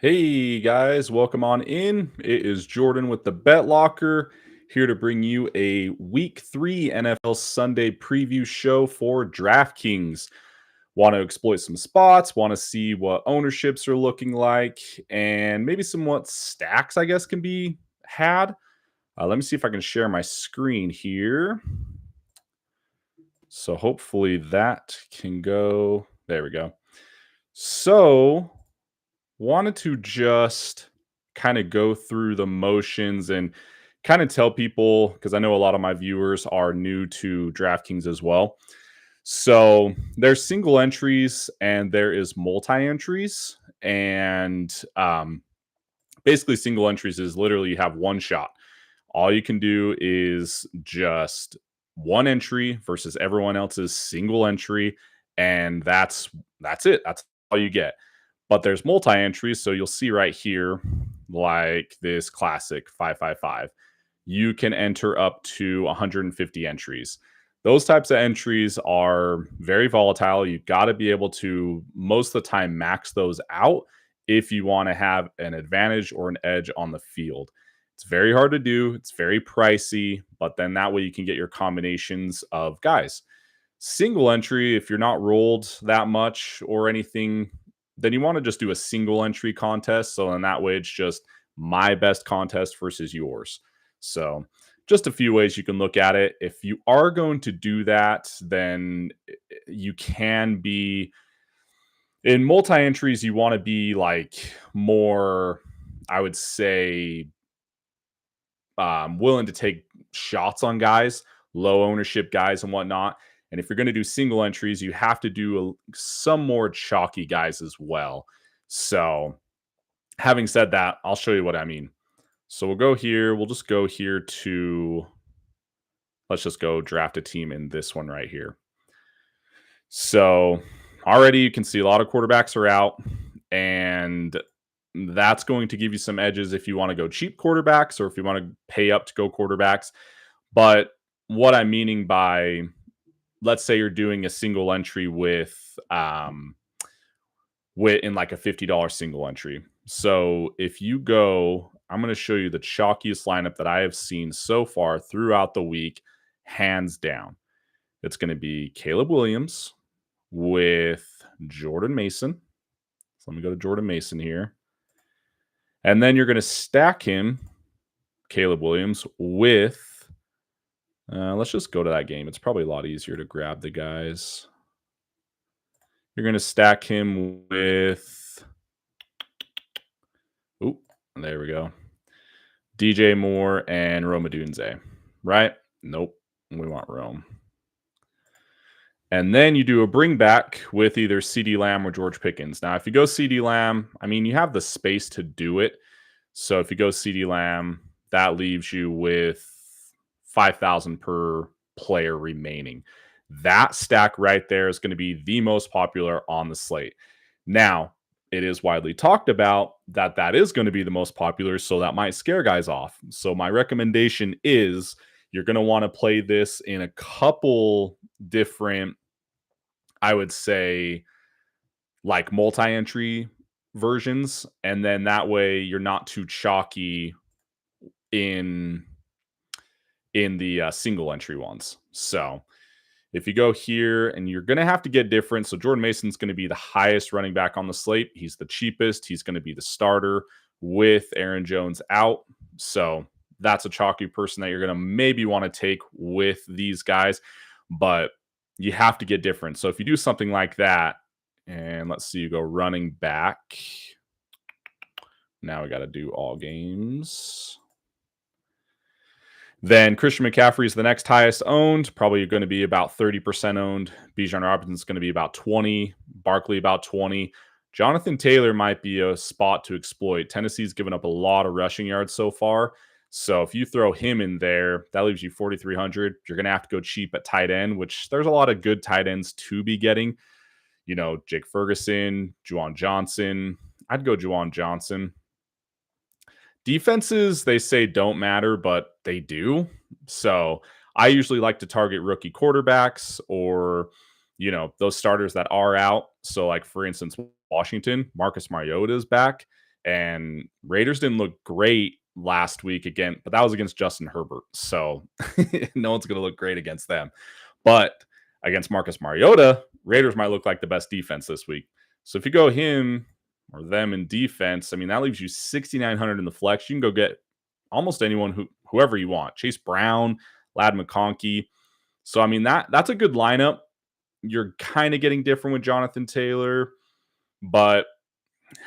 Hey guys, welcome on in. It is Jordan with the BetLockr here to bring you a Week 3 NFL Sunday preview show for DraftKings. Want to exploit some spots, want to see what ownerships are looking like, and maybe some what stacks, I guess, can be had. Let me see if I can share my screen here. So hopefully that can go. There we go. So wanted to just kind of go through the motions and kind of tell people, because I know a lot of my viewers are new to DraftKings as well. So there's single entries and there is multi entries. And basically, single entries is literally you have one shot. All you can do is just one entry versus everyone else's single entry. And that's it. That's all you get. But there's multi-entries, so you'll see right here, like this classic 555. You can enter up to 150 entries. Those types of entries are very volatile. You've got to be able to, most of the time, max those out if you want to have an advantage or an edge on the field. It's very hard to do. It's very pricey, but then that way you can get your combinations of guys. Single entry, if you're not rolled that much or anything, then you want to just do a single entry contest. So in that way, it's just my best contest versus yours. So just a few ways you can look at it. If you are going to do that, then you can be in multi entries. You want to be like more, I would say, willing to take shots on guys, low ownership guys, and whatnot. And if you're going to do single entries, you have to do some more chalky guys as well. So, having said that, I'll show you what I mean. So, we'll go here. We'll just go here to, let's just go draft a team in this one right here. So, already you can see a lot of quarterbacks are out. And that's going to give you some edges if you want to go cheap quarterbacks or if you want to pay up to go quarterbacks. But what I'm meaning by, let's say you're doing a single entry with in like a $50 single entry. So if you go, I'm going to show you the chalkiest lineup that I have seen so far throughout the week, hands down. It's going to be Caleb Williams with Jordan Mason. So let me go to Jordan Mason here. And then you're going to stack him, Caleb Williams, with, let's just go to that game. It's probably a lot easier to grab the guys. You're going to stack him with, there we go, DJ Moore and Rome Odunze, right? Nope, we want Rome. And then you do a bring back with either CeeDee Lamb or George Pickens. Now, if you go CeeDee Lamb, I mean, you have the space to do it. So if you go CeeDee Lamb, that leaves you with 5,000 per player remaining. That stack right there is going to be the most popular on the slate. Now, it is widely talked about that that is going to be the most popular, so that might scare guys off. So my recommendation is you're going to want to play this in a couple different, I would say, like multi-entry versions, and then that way you're not too chalky in the single entry ones. So if you go here, and you're going to have to get different. So Jordan Mason's going to be the highest running back on the slate. He's the cheapest. He's going to be the starter with Aaron Jones out. So that's a chalky person that you're going to maybe want to take with these guys, but you have to get different. So if you do something like that, and let's see, you go running back. Now we got to do all games. Then Christian McCaffrey is the next highest owned, probably going to be about 30% owned. Bijan Robinson is going to be about 20. Barkley about 20. Jonathan Taylor might be a spot to exploit. Tennessee's given up a lot of rushing yards so far. So if you throw him in there, that leaves you 4,300. You're going to have to go cheap at tight end, which there's a lot of good tight ends to be getting. You know, Jake Ferguson, Juwan Johnson. I'd go Juwan Johnson. Defenses, they say don't matter, but they do. So I usually like to target rookie quarterbacks or, you know, those starters that are out. So like, for instance, Washington, Marcus Mariota is back. And Raiders didn't look great last week again, but that was against Justin Herbert. So no one's going to look great against them. But against Marcus Mariota, Raiders might look like the best defense this week. So if you go him or them in defense, I mean, that leaves you 6,900 in the flex. You can go get almost anyone, whoever you want. Chase Brown, Ladd McConkey. So, I mean, that's a good lineup. You're kind of getting different with Jonathan Taylor, but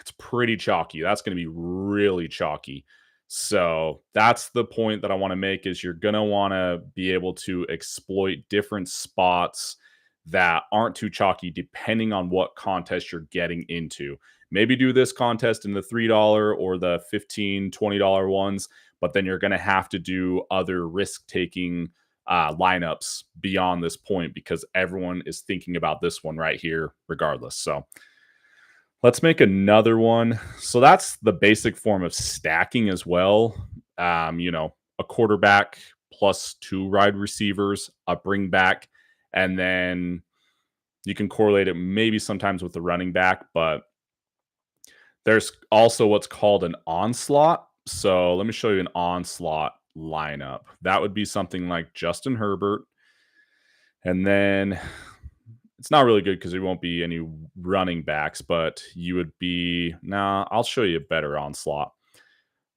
it's pretty chalky. That's going to be really chalky. So that's the point that I want to make is you're going to want to be able to exploit different spots that aren't too chalky depending on what contest you're getting into. Maybe do this contest in the $3 or the $15, $20 ones, but then you're going to have to do other risk-taking lineups beyond this point because everyone is thinking about this one right here regardless. So let's make another one. So that's the basic form of stacking as well. A quarterback plus 2 wide receivers, a bring back, and then you can correlate it maybe sometimes with the running back, but there's also what's called an onslaught. So let me show you an onslaught lineup. That would be something like Justin Herbert. And then it's not really good because there won't be any running backs, but you would be, I'll show you a better onslaught.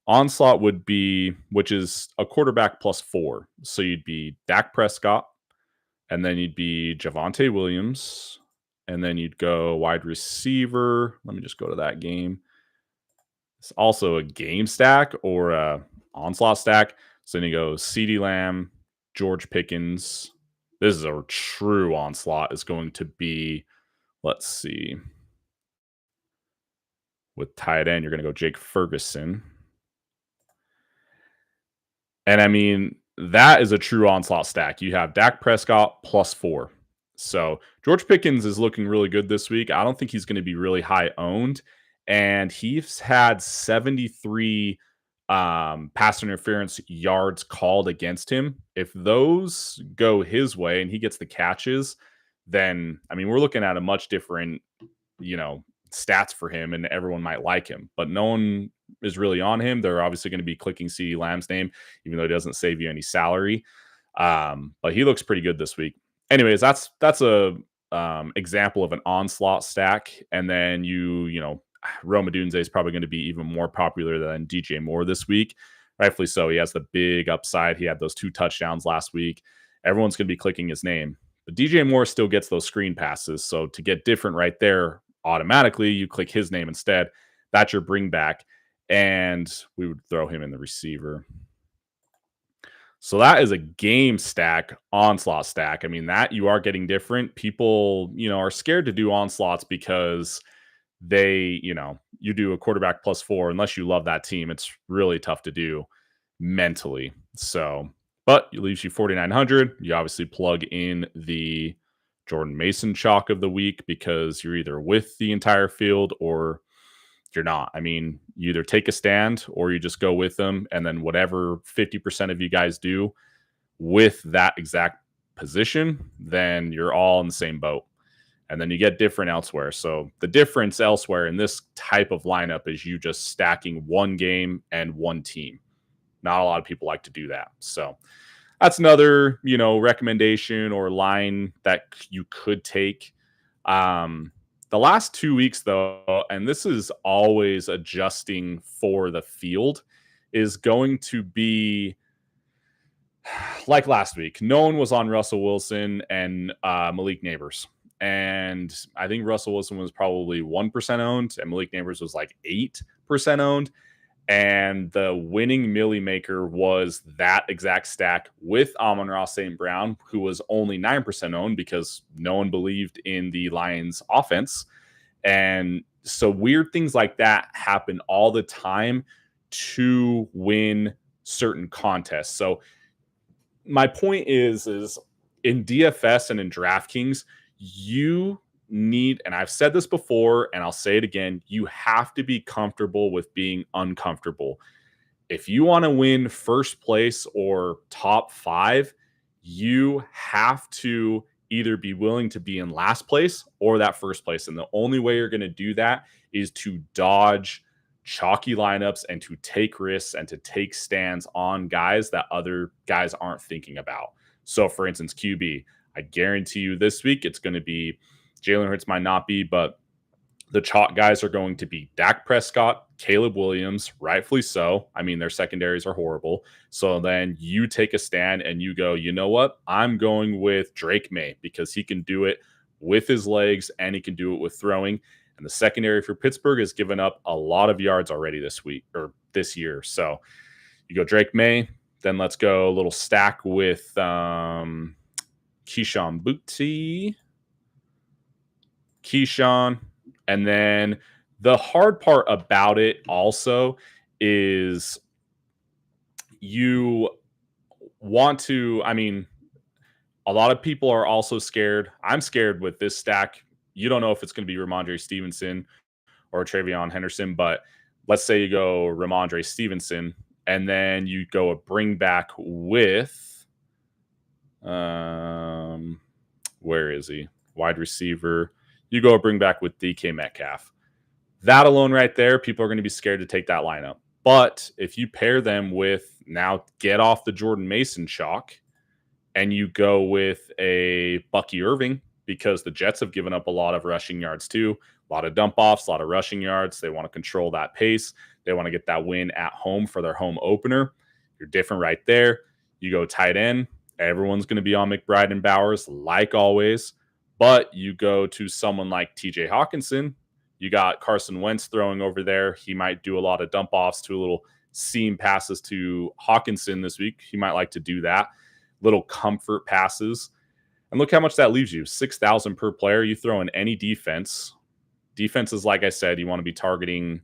Onslaught would be, which is a quarterback plus 4. So you'd be Dak Prescott, and then you'd be Javonte Williams, and then you'd go wide receiver. Let me just go to that game. It's also a game stack or a onslaught stack. So then you go CeeDee Lamb, George Pickens. This is a true onslaught. Is going to be, let's see. With tight end, you're going to go Jake Ferguson. And I mean, that is a true onslaught stack. You have Dak Prescott plus 4. So George Pickens is looking really good this week. I don't think he's going to be really high owned. And he's had 73 pass interference yards called against him. If those go his way and he gets the catches, then, I mean, we're looking at a much different, stats for him, and everyone might like him. But no one is really on him. They're obviously going to be clicking CeeDee Lamb's name, even though he doesn't save you any salary. But he looks pretty good this week. Anyways, that's a example of an onslaught stack. And then Rome Odunze is probably going to be even more popular than DJ Moore this week. Rightfully so. He has the big upside. He had those 2 touchdowns last week. Everyone's going to be clicking his name. But DJ Moore still gets those screen passes. So to get different right there, automatically you click his name instead. That's your bring back. And we would throw him in the receiver. So that is a game stack, onslaught stack. I mean, that you are getting different. People, are scared to do onslaughts because they, you do a quarterback plus 4. Unless you love that team, it's really tough to do mentally. So, but it leaves you 4,900. You obviously plug in the Jordan Mason chalk of the week because you're either with the entire field or you're not. I mean, you either take a stand or you just go with them. And then whatever 50% of you guys do with that exact position, then you're all in the same boat. And then you get different elsewhere. So the difference elsewhere in this type of lineup is you just stacking one game and one team. Not a lot of people like to do that. So that's another, recommendation or line that you could take. The last 2 weeks, though, and this is always adjusting for the field, is going to be like last week. No one was on Russell Wilson and Malik Neighbors. And I think Russell Wilson was probably 1% owned, and Malik Neighbors was like 8% owned. And the winning Millie maker was that exact stack with Amon-Ra St. Brown, who was only 9% owned because no one believed in the Lions offense. And so weird things like that happen all the time to win certain contests. So my point is in DFS and in DraftKings, you need, and I've said this before and I'll say it again, you have to be comfortable with being uncomfortable. If you want to win first place or top 5, you have to either be willing to be in last place or that first place. And the only way you're going to do that is to dodge chalky lineups and to take risks and to take stands on guys that other guys aren't thinking about. So, for instance, QB, I guarantee you this week it's going to be Jalen Hurts might not be, but the chalk guys are going to be Dak Prescott, Caleb Williams, rightfully so. I mean, their secondaries are horrible. So then you take a stand and you go, you know what? I'm going with Drake May because he can do it with his legs and he can do it with throwing. And the secondary for Pittsburgh has given up a lot of yards already this week or this year. So you go Drake May. Then let's go a little stack with Keyshawn Booty. Keyshawn. And then the hard part about it also is you want to, I mean, a lot of people are also scared. I'm scared with this stack. You don't know if it's going to be Ramondre Stevenson or Travion Henderson, but let's say you go Ramondre Stevenson and then you go a bring back with, where is he? Wide receiver. You go bring back with DK Metcalf. That alone right there, people are going to be scared to take that lineup. But if you pair them with now get off the Jordan Mason chalk and you go with a Bucky Irving because the Jets have given up a lot of rushing yards too, a lot of dump offs, a lot of rushing yards. They want to control that pace. They want to get that win at home for their home opener. You're different right there. You go tight end. Everyone's going to be on McBride and Bowers like always. But you go to someone like TJ Hawkinson, you got Carson Wentz throwing over there. He might do a lot of dump offs to a little seam passes to Hawkinson this week. He might like to do that. Little comfort passes. And look how much that leaves you. 6,000 per player. You throw in any defense. Defenses, like I said, you want to be targeting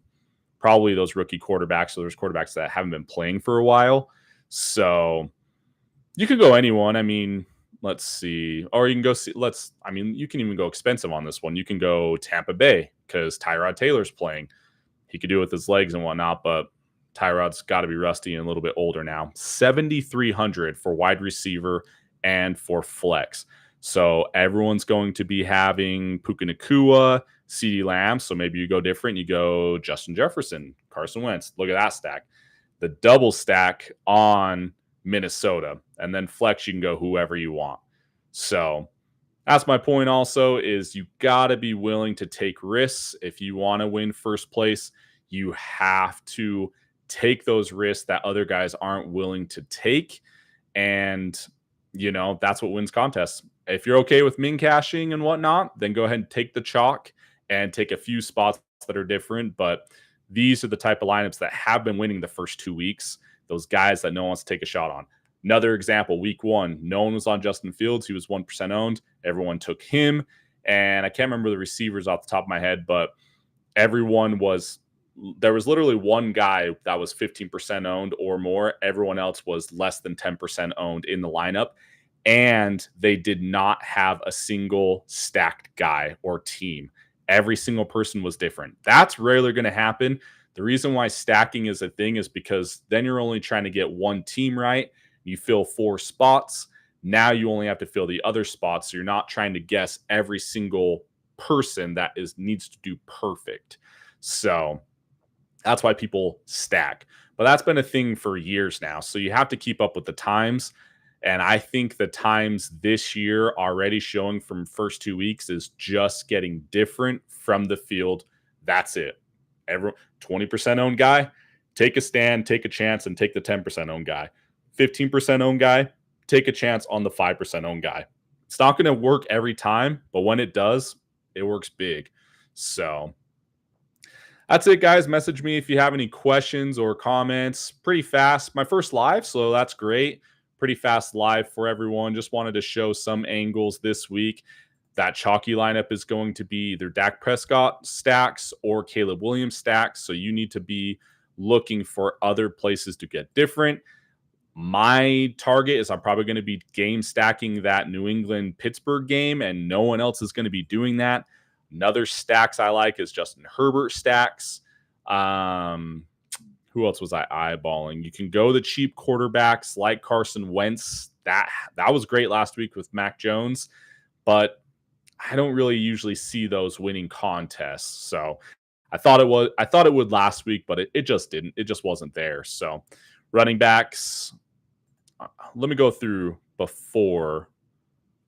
probably those rookie quarterbacks. So there's quarterbacks that haven't been playing for a while. So you could go anyone. I mean, let's see. Or you can go see, you can even go expensive on this one. You can go Tampa Bay because Tyrod Taylor's playing. He could do it with his legs and whatnot, but Tyrod's got to be rusty and a little bit older now. 7,300 for wide receiver and for flex. So everyone's going to be having Puka Nacua, CeeDee Lamb. So maybe you go different. You go Justin Jefferson, Carson Wentz. Look at that stack. The double stack on Minnesota. And then flex, you can go whoever you want. So that's my point also is you got to be willing to take risks. If you want to win first place, you have to take those risks that other guys aren't willing to take. And, that's what wins contests. If you're okay with min cashing and whatnot, then go ahead and take the chalk and take a few spots that are different. But these are the type of lineups that have been winning the first 2 weeks. Those guys that no one wants to take a shot on. Another example, week 1, no one was on Justin Fields. He was 1% owned. Everyone took him. And I can't remember the receivers off the top of my head, but there was literally one guy that was 15% owned or more. Everyone else was less than 10% owned in the lineup. And they did not have a single stacked guy or team. Every single person was different. That's rarely going to happen. The reason why stacking is a thing is because then you're only trying to get one team right. You fill 4 spots. Now you only have to fill the other spots. So you're not trying to guess every single person that needs to do perfect. So that's why people stack. But that's been a thing for years now. So you have to keep up with the times. And I think the times this year already showing from first 2 weeks is just getting different from the field. That's it. 20% owned guy, take a stand, take a chance, and take the 10% owned guy. 15% owned guy, take a chance on the 5% owned guy. It's not going to work every time, but when it does, it works big. So that's it, guys. Message me if you have any questions or comments. Pretty fast. My first live, so that's great. Pretty fast live for everyone. Just wanted to show some angles this week. That chalky lineup is going to be either Dak Prescott stacks or Caleb Williams stacks. So you need to be looking for other places to get different. My target is I'm probably going to be game stacking that New England-Pittsburgh game, and no one else is going to be doing that. Another stacks I like is Justin Herbert stacks. Who else was I eyeballing? You can go the cheap quarterbacks like Carson Wentz. That was great last week with Mac Jones, but I don't really usually see those winning contests. So I thought it would last week, but it just didn't. It just wasn't there. So running backs, let me go through before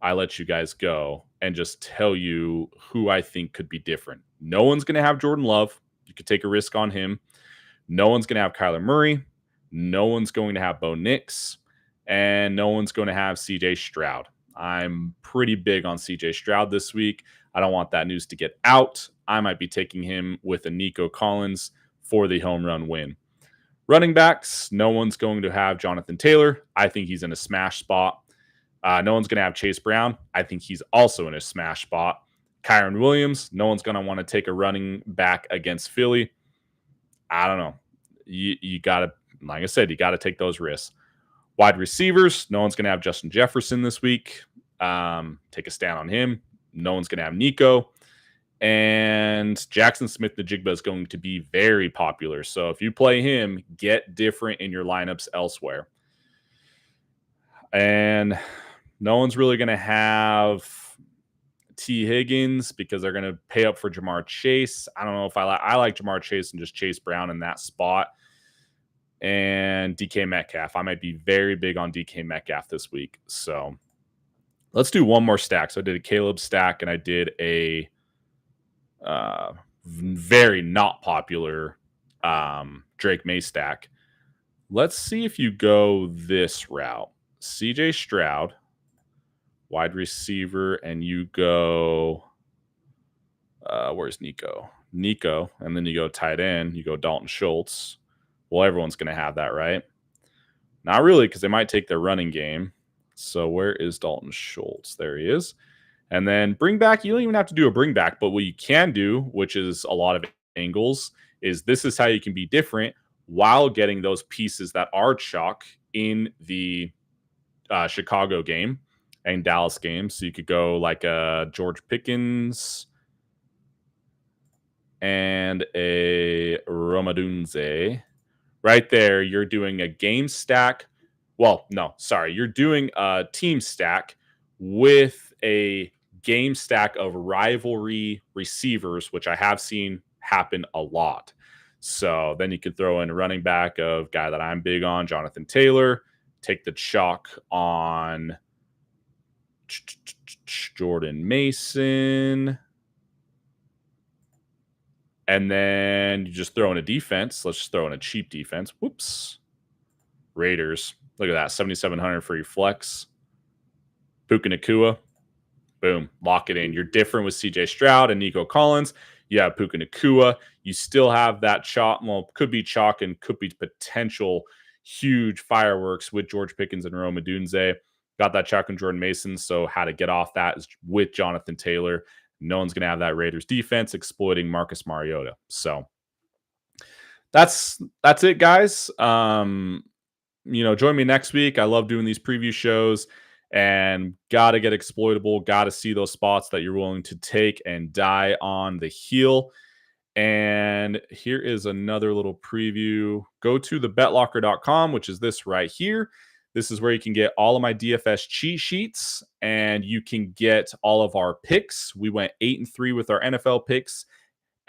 I let you guys go and just tell you who I think could be different. No one's going to have Jordan Love. You could take a risk on him. No one's going to have Kyler Murray. No one's going to have Bo Nix. And no one's going to have CJ Stroud. I'm pretty big on CJ Stroud this week. I don't want that news to get out. I might be taking him with a Nico Collins for the home run win. Running backs, no one's going to have Jonathan Taylor. I think he's in a smash spot. No one's going to have Chase Brown. I think he's also in a smash spot. Kyron Williams, no one's going to want to take a running back against Philly. I don't know. You got to, like I said, you got to take those risks. Wide receivers, no one's going to have Justin Jefferson this week. Take a stand on him. No one's going to have Nico. And Jackson Smith-Njigba is going to be very popular. So if you play him, get different in your lineups elsewhere. And no one's really going to have T. Higgins because they're going to pay up for Jamar Chase. I don't know if I like Jamar Chase and just Chase Brown in that spot. And DK Metcalf. I might be very big on DK Metcalf this week. So let's do one more stack. So I did a Caleb stack and I did a very not popular Drake May stack. Let's see if you go this route. CJ Stroud, wide receiver, and you go, where's Nico? Nico, and then you go tight end, you go Dalton Schultz. Well, everyone's going to have that, right? Not really, because they might take their running game. So where is Dalton Schultz? There he is. And then bring back, you don't even have to do a bring back, but what you can do, which is a lot of angles, is this is how you can be different while getting those pieces that are chalk in the Chicago game and Dallas game. So you could go like a George Pickens and a Romadunze. Right there, you're doing a game stack. Well, no, sorry. You're doing a team stack with a game stack of rivalry receivers, which I have seen happen a lot. So then you could throw in a running back of guy that I'm big on, Jonathan Taylor. Take the chalk on Jordan Mason. And then you just throw in a defense. Let's just throw in a cheap defense. Whoops. Raiders. Look at that. 7,700 for your flex. Puka Nacua. Boom. Lock it in. You're different with CJ Stroud and Nico Collins. You have Puka Nacua. You still have that chalk. Well, could be chalk and could be potential huge fireworks with George Pickens and Rome Odunze. Got that chalk and Jordan Mason. So how to get off that is with Jonathan Taylor. No one's going to have that Raiders defense exploiting Marcus Mariota. So that's it, guys. Join me next week. I love doing these preview shows and got to get exploitable. Got to see those spots that you're willing to take and die on the heel. And here is another little preview. Go to TheBetLockr.com, which is this right here. This is where you can get all of my DFS cheat sheets and you can get all of our picks. We went 8-3 with our NFL picks.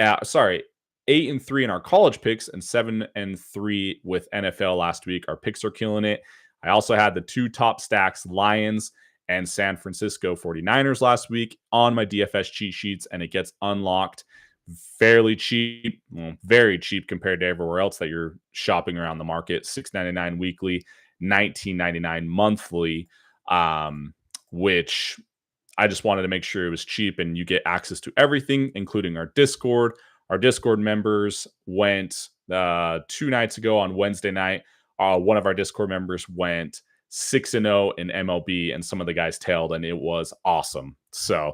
8-3 in our college picks and 7-3 with NFL last week. Our picks are killing it. I also had the two top stacks, Lions and San Francisco 49ers last week on my DFS cheat sheets, and it gets unlocked fairly cheap, very cheap compared to everywhere else that you're shopping around the market. $6.99 weekly, $19.99 monthly, which I just wanted to make sure it was cheap and you get access to everything, including our Discord. Our Discord members went 2 nights ago on Wednesday night. One of our Discord members went 6-0 in MLB, and some of the guys tailed, and it was awesome. So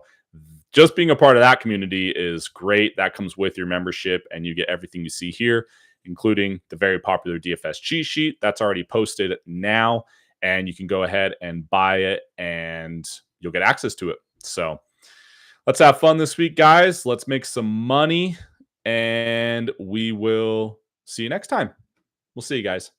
just being a part of that community is great. That comes with your membership, and you get everything you see here, including the very popular DFS cheat sheet. That's already posted now, and you can go ahead and buy it, and you'll get access to it. So let's have fun this week, guys. Let's make some money, and we will see you next time. We'll see you guys.